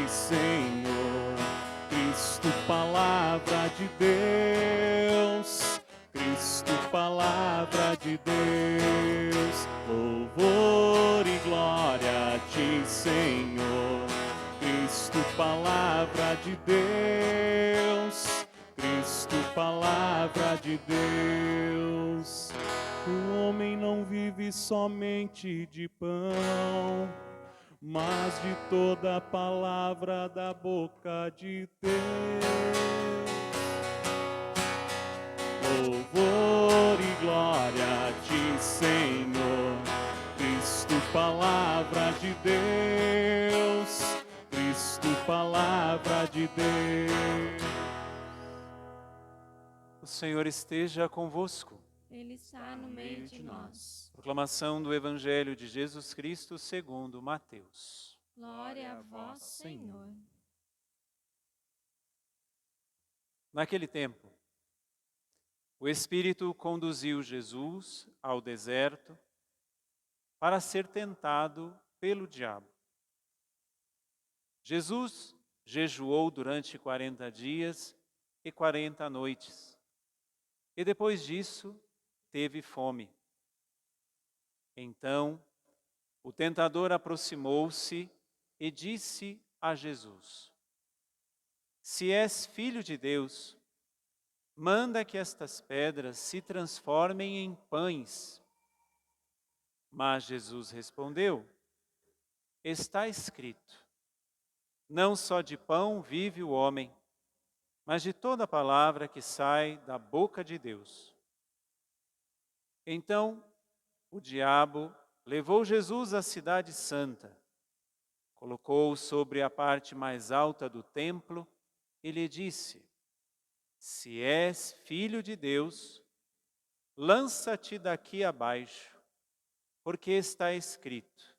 Senhor. Cristo, palavra de Deus. Cristo, palavra de Deus. Louvor e glória a ti, Senhor. Cristo, palavra de Deus. Cristo, palavra de Deus. O homem não vive somente de pão, mas de toda palavra da boca de Deus. Louvor e glória a ti, Senhor. Cristo, palavra de Deus. Cristo, palavra de Deus. O Senhor esteja convosco. Ele está no meio de nós. Proclamação do Evangelho de Jesus Cristo segundo Mateus. Glória a vós, Senhor. Naquele tempo, o Espírito conduziu Jesus ao deserto para ser tentado pelo diabo. Jesus jejuou durante 40 dias e 40 noites, e depois disso teve fome. Então, o tentador aproximou-se e disse a Jesus: Se és filho de Deus, manda que estas pedras se transformem em pães. Mas Jesus respondeu: Está escrito: Não só de pão vive o homem, mas de toda palavra que sai da boca de Deus. Então, o diabo levou Jesus à cidade santa, colocou-o sobre a parte mais alta do templo e lhe disse: Se és filho de Deus, lança-te daqui abaixo, porque está escrito: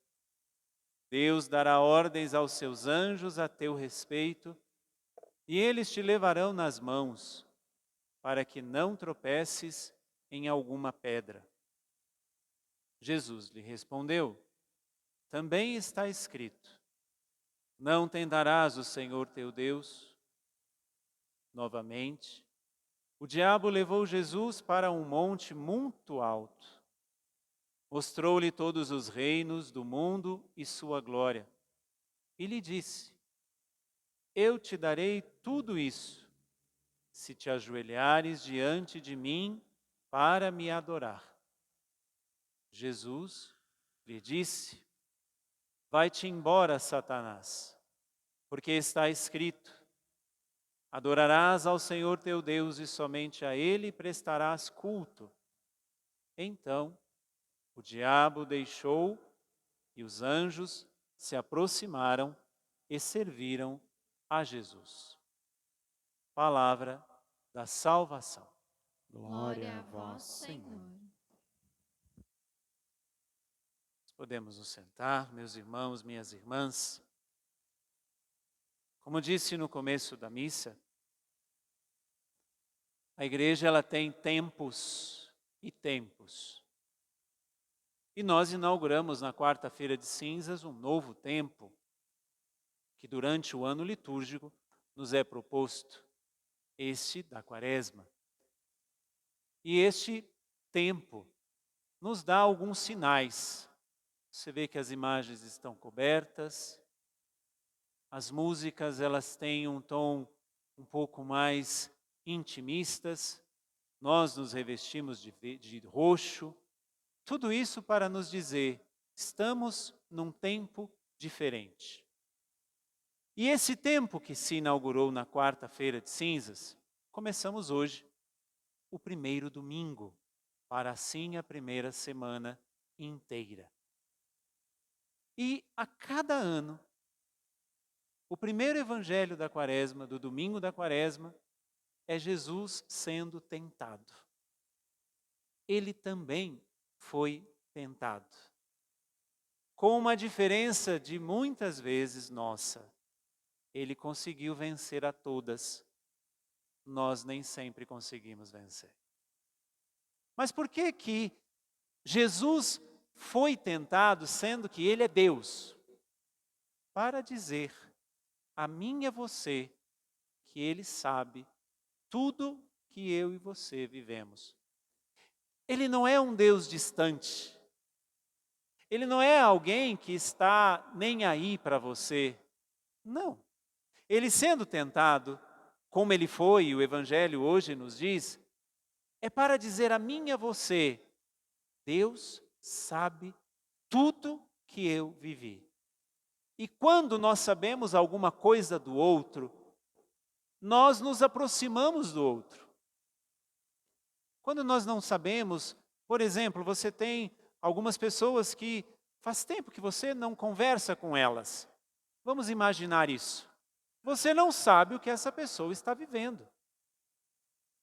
Deus dará ordens aos seus anjos a teu respeito, e eles te levarão nas mãos, para que não tropeces em alguma pedra. Jesus lhe respondeu: Também está escrito: Não tentarás o Senhor teu Deus. Novamente, o diabo levou Jesus para um monte muito alto. Mostrou-lhe todos os reinos do mundo e sua glória. E lhe disse: Eu te darei tudo isso, se te ajoelhares diante de mim para me adorar. Jesus lhe disse: Vai-te embora, Satanás, porque está escrito: Adorarás ao Senhor teu Deus e somente a Ele prestarás culto. Então, o diabo deixou e os anjos se aproximaram e serviram a Jesus. Palavra da salvação. Glória a vós, Senhor. Podemos nos sentar, meus irmãos, minhas irmãs. Como disse no começo da missa, a igreja ela tem tempos e tempos. E nós inauguramos na quarta-feira de cinzas um novo tempo, que durante o ano litúrgico nos é proposto, este da Quaresma. E este tempo nos dá alguns sinais. Você vê que as imagens estão cobertas, as músicas elas têm um tom um pouco mais intimistas, nós nos revestimos de roxo, tudo isso para nos dizer, estamos num tempo diferente. E esse tempo que se inaugurou na quarta-feira de cinzas, começamos hoje, o primeiro domingo, para assim a primeira semana inteira. E a cada ano, o primeiro evangelho da Quaresma, do domingo da Quaresma, é Jesus sendo tentado. Ele também foi tentado. Com uma diferença de muitas vezes nossa. Ele conseguiu vencer a todas. Nós nem sempre conseguimos vencer. Mas por que que Jesus foi tentado, sendo que Ele é Deus? Para dizer a mim e a você que Ele sabe tudo que eu e você vivemos. Ele não é um Deus distante. Ele não é alguém que está nem aí para você. Não. Ele sendo tentado, como ele foi, e o Evangelho hoje nos diz, é para dizer a mim e a você, Deus sabe tudo que eu vivi. E quando nós sabemos alguma coisa do outro, nós nos aproximamos do outro. Quando nós não sabemos, por exemplo, você tem algumas pessoas que faz tempo que você não conversa com elas. Vamos imaginar isso. Você não sabe o que essa pessoa está vivendo.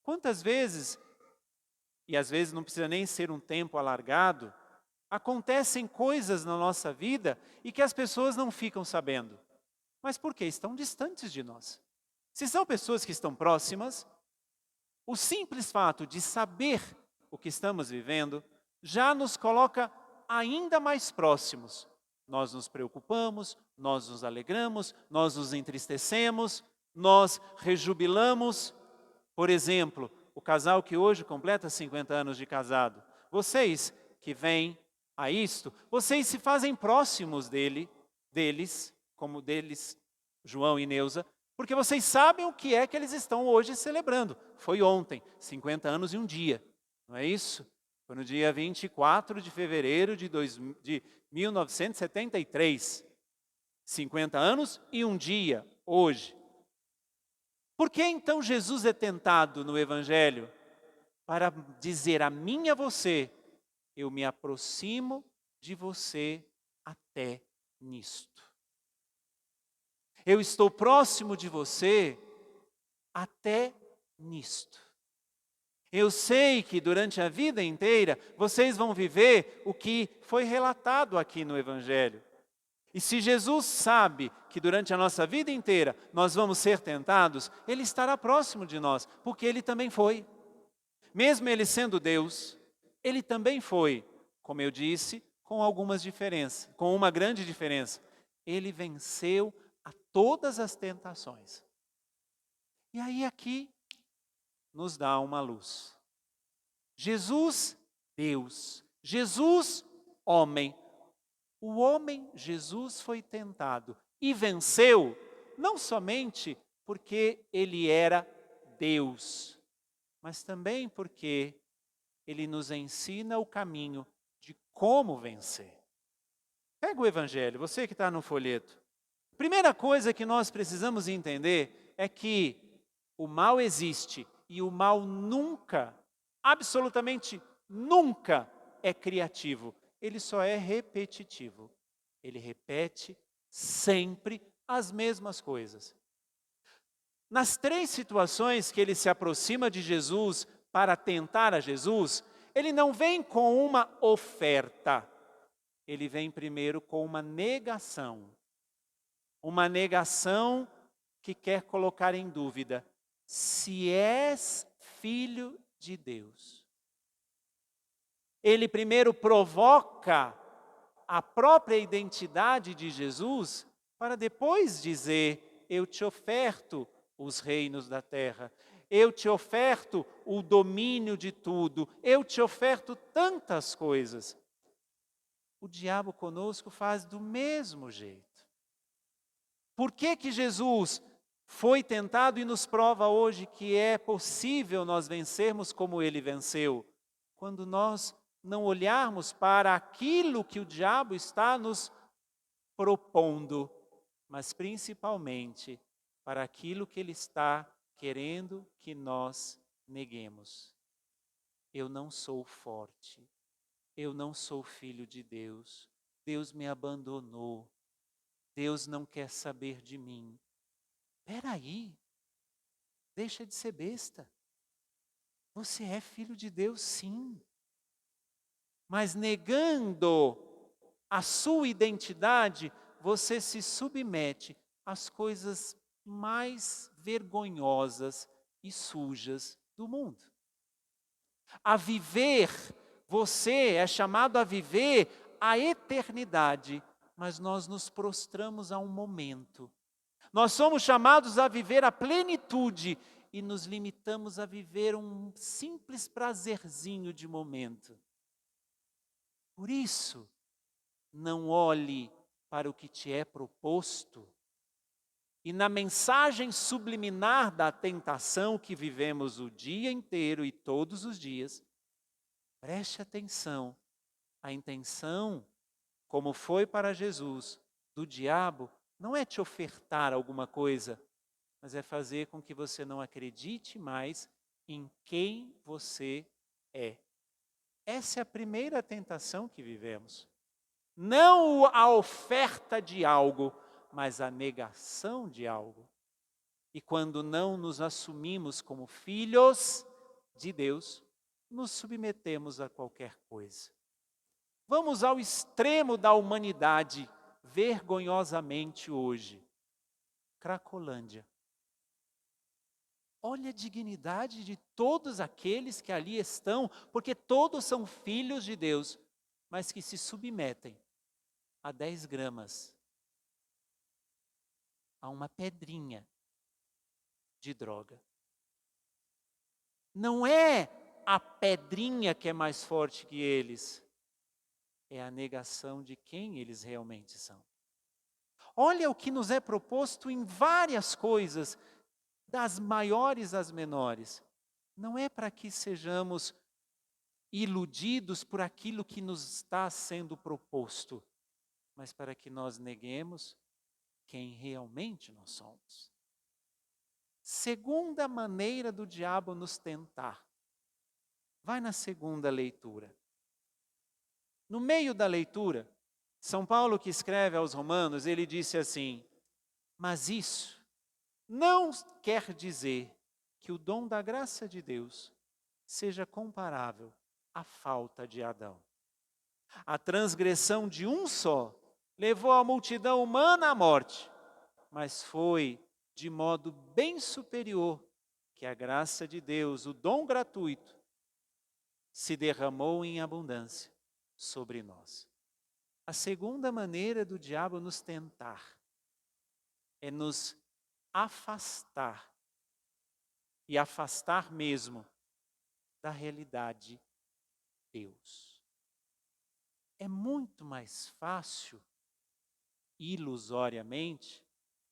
Quantas vezes, e às vezes não precisa nem ser um tempo alargado, acontecem coisas na nossa vida e que as pessoas não ficam sabendo. Mas por quê? Estão distantes de nós. Se são pessoas que estão próximas, o simples fato de saber o que estamos vivendo já nos coloca ainda mais próximos. Nós nos preocupamos, nós nos alegramos, nós nos entristecemos, nós rejubilamos. Por exemplo, o casal que hoje completa 50 anos de casado. Vocês que vêm a isto, vocês se fazem próximos deles, João e Neuza, porque vocês sabem o que é que eles estão hoje celebrando. Foi ontem, 50 anos e um dia, não é isso? Foi no dia 24 de fevereiro de 1973. 50 anos e um dia, hoje. Por que então Jesus é tentado no Evangelho? Para dizer a mim e a você, eu me aproximo de você até nisto. Eu estou próximo de você até nisto. Eu sei que durante a vida inteira vocês vão viver o que foi relatado aqui no Evangelho. E se Jesus sabe que durante a nossa vida inteira nós vamos ser tentados, Ele estará próximo de nós, porque Ele também foi. Mesmo Ele sendo Deus, Ele também foi, como eu disse, com algumas diferenças, com uma grande diferença. Ele venceu a todas as tentações. E aí aqui nos dá uma luz. Jesus, Deus. Jesus, homem. O homem Jesus foi tentado e venceu, não somente porque ele era Deus, mas também porque ele nos ensina o caminho de como vencer. Pega o Evangelho, você que está no folheto. Primeira coisa que nós precisamos entender é que o mal existe e o mal nunca, absolutamente nunca é criativo. Ele só é repetitivo. Ele repete sempre as mesmas coisas. Nas 3 situações que ele se aproxima de Jesus para tentar a Jesus, ele não vem com uma oferta. Ele vem primeiro com uma negação. Uma negação que quer colocar em dúvida se és filho de Deus. Ele primeiro provoca a própria identidade de Jesus para depois dizer, eu te oferto os reinos da terra, eu te oferto o domínio de tudo, eu te oferto tantas coisas. O diabo conosco faz do mesmo jeito. Por que que Jesus foi tentado e nos prova hoje que é possível nós vencermos como ele venceu? Quando nós não olharmos para aquilo que o diabo está nos propondo, mas principalmente para aquilo que ele está querendo que nós neguemos. Eu não sou forte, eu não sou filho de Deus, Deus me abandonou, Deus não quer saber de mim. Espera aí, deixa de ser besta. Você é filho de Deus, sim. Mas negando a sua identidade, você se submete às coisas mais vergonhosas e sujas do mundo. A viver, você é chamado a viver a eternidade, mas nós nos prostramos a um momento. Nós somos chamados a viver a plenitude e nos limitamos a viver um simples prazerzinho de momento. Por isso, não olhe para o que te é proposto. E na mensagem subliminar da tentação que vivemos o dia inteiro e todos os dias, preste atenção. A intenção, como foi para Jesus, do diabo, não é te ofertar alguma coisa, mas é fazer com que você não acredite mais em quem você é. Essa é a primeira tentação que vivemos. Não a oferta de algo, mas a negação de algo. E quando não nos assumimos como filhos de Deus, nos submetemos a qualquer coisa. Vamos ao extremo da humanidade, vergonhosamente hoje. Cracolândia. Olha a dignidade de todos aqueles que ali estão, porque todos são filhos de Deus, mas que se submetem a 10 gramas, a uma pedrinha de droga. Não é a pedrinha que é mais forte que eles, é a negação de quem eles realmente são. Olha o que nos é proposto em várias coisas, das maiores às menores. Não é para que sejamos iludidos por aquilo que nos está sendo proposto, mas para que nós neguemos quem realmente nós somos. Segunda maneira do diabo nos tentar. Vai na segunda leitura. No meio da leitura, São Paulo, que escreve aos Romanos, ele disse assim: mas isso não quer dizer que o dom da graça de Deus seja comparável à falta de Adão. A transgressão de um só levou a multidão humana à morte, mas foi de modo bem superior que a graça de Deus, o dom gratuito, se derramou em abundância sobre nós. A segunda maneira do diabo nos tentar é nos afastar, e afastar mesmo, da realidade de Deus. É muito mais fácil, ilusoriamente,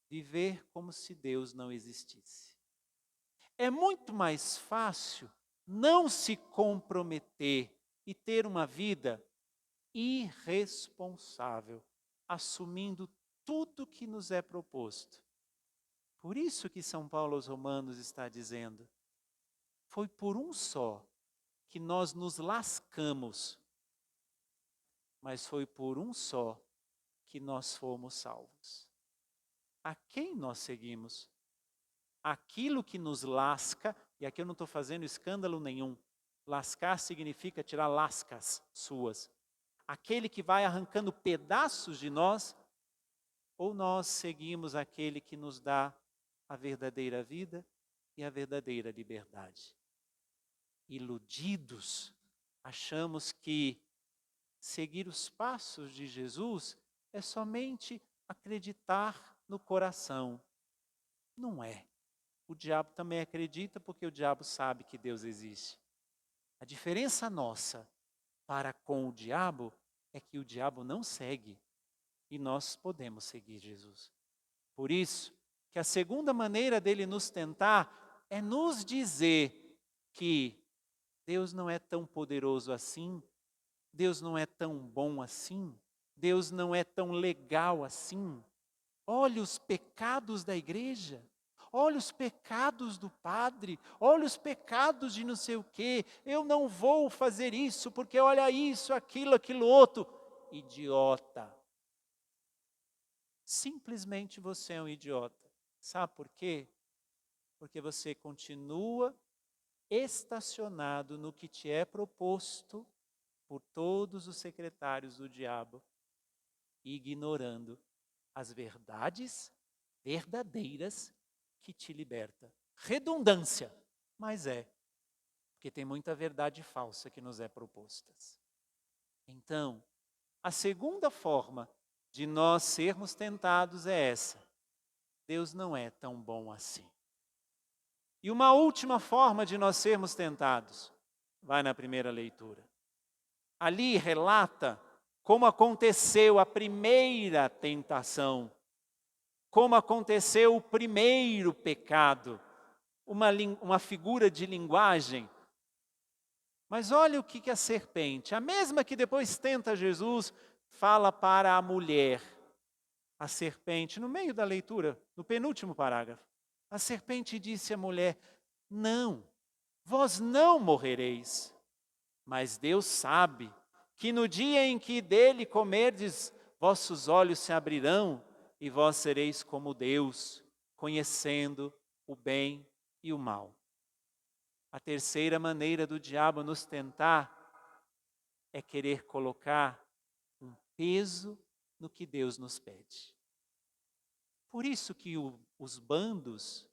viver como se Deus não existisse. É muito mais fácil não se comprometer e ter uma vida irresponsável, assumindo tudo que nos é proposto. Por isso que São Paulo aos Romanos está dizendo: foi por um só que nós nos lascamos, mas foi por um só que nós fomos salvos. A quem nós seguimos? Aquilo que nos lasca, e aqui eu não estou fazendo escândalo nenhum, lascar significa tirar lascas suas. Aquele que vai arrancando pedaços de nós, ou nós seguimos aquele que nos dá a verdadeira vida e a verdadeira liberdade. Iludidos, achamos que seguir os passos de Jesus é somente acreditar no coração. Não é. O diabo também acredita porque o diabo sabe que Deus existe. A diferença nossa para com o diabo é que o diabo não segue e nós podemos seguir Jesus. Por isso que a segunda maneira dele nos tentar é nos dizer que Deus não é tão poderoso assim, Deus não é tão bom assim, Deus não é tão legal assim. Olha os pecados da igreja, olha os pecados do padre, olha os pecados de não sei o quê. Eu não vou fazer isso porque olha isso, aquilo outro. Idiota. Simplesmente você é um idiota. Sabe por quê? Porque você continua estacionado no que te é proposto por todos os secretários do diabo, ignorando as verdades verdadeiras que te liberta. Redundância, mas é, porque tem muita verdade falsa que nos é proposta. Então, a segunda forma de nós sermos tentados é essa: Deus não é tão bom assim. E uma última forma de nós sermos tentados, vai na primeira leitura. Ali relata como aconteceu a primeira tentação, como aconteceu o primeiro pecado, uma figura de linguagem. Mas olha o que a serpente, a mesma que depois tenta Jesus, fala para a mulher. A serpente, no meio da leitura, no penúltimo parágrafo, a serpente disse à mulher: não, vós não morrereis, mas Deus sabe que no dia em que dele comerdes, vossos olhos se abrirão e vós sereis como Deus, conhecendo o bem e o mal. A terceira maneira do diabo nos tentar é querer colocar um peso no que Deus nos pede. Por isso que os bandos,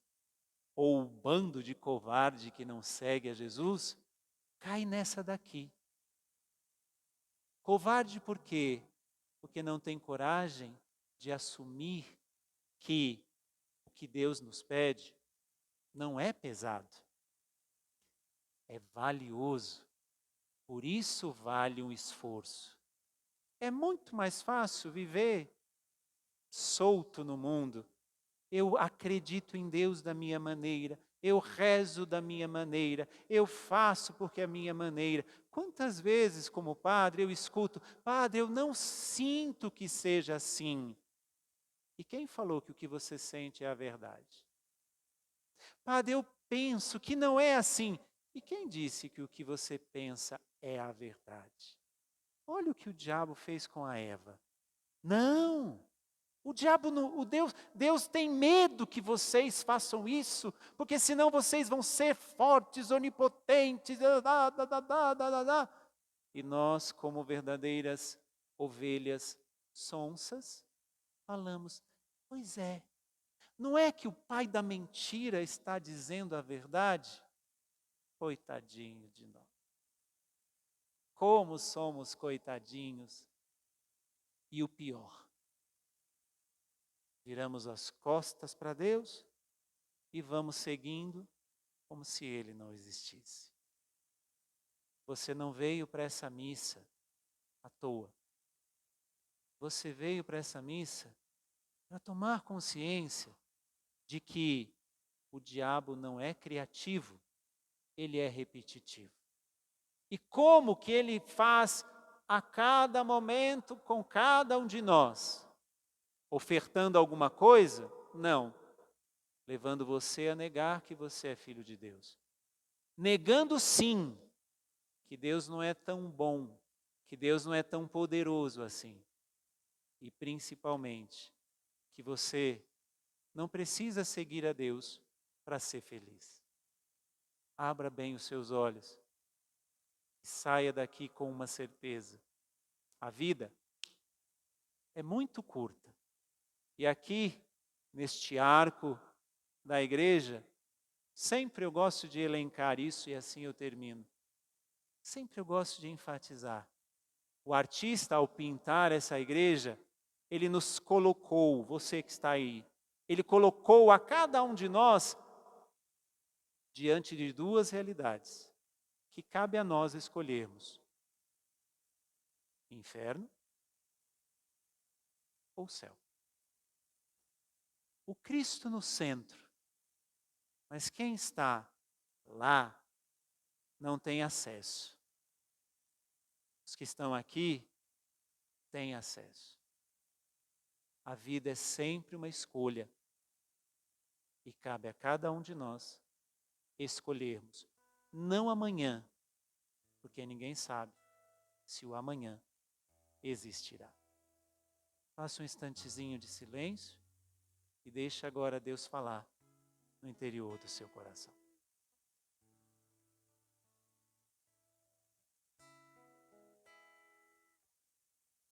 ou o bando de covarde que não segue a Jesus, cai nessa daqui. Covarde por quê? Porque não tem coragem de assumir que o que Deus nos pede não é pesado, é valioso. Por isso vale um esforço. É muito mais fácil viver solto no mundo. Eu acredito em Deus da minha maneira, eu rezo da minha maneira, eu faço porque é a minha maneira. Quantas vezes, como padre, eu escuto: padre, eu não sinto que seja assim. E quem falou que o que você sente é a verdade? Padre, eu penso que não é assim. E quem disse que o que você pensa é a verdade? Olha o que o diabo fez com a Eva. Não! O diabo, Deus tem medo que vocês façam isso, porque senão vocês vão ser fortes, onipotentes, e nós, como verdadeiras ovelhas sonsas, falamos: pois é, não é que o pai da mentira está dizendo a verdade? Coitadinho de nós. Como somos coitadinhos. E o pior, viramos as costas para Deus e vamos seguindo como se Ele não existisse. Você não veio para essa missa à toa. Você veio para essa missa para tomar consciência de que o diabo não é criativo, ele é repetitivo. E como que ele faz a cada momento com cada um de nós? Ofertando alguma coisa? Não. Levando você a negar que você é filho de Deus. Negando sim, que Deus não é tão bom, que Deus não é tão poderoso assim. E principalmente, que você não precisa seguir a Deus para ser feliz. Abra bem os seus olhos e saia daqui com uma certeza. A vida é muito curta. E aqui, neste arco da igreja, sempre eu gosto de elencar isso e assim eu termino. Sempre eu gosto de enfatizar. O artista, ao pintar essa igreja, ele nos colocou, você que está aí, ele colocou a cada um de nós diante de duas realidades, que cabe a nós escolhermos: inferno ou céu. O Cristo no centro, mas quem está lá não tem acesso. Os que estão aqui têm acesso. A vida é sempre uma escolha e cabe a cada um de nós escolhermos, não amanhã, porque ninguém sabe se o amanhã existirá. Faça um instantezinho de silêncio e deixe agora Deus falar no interior do seu coração.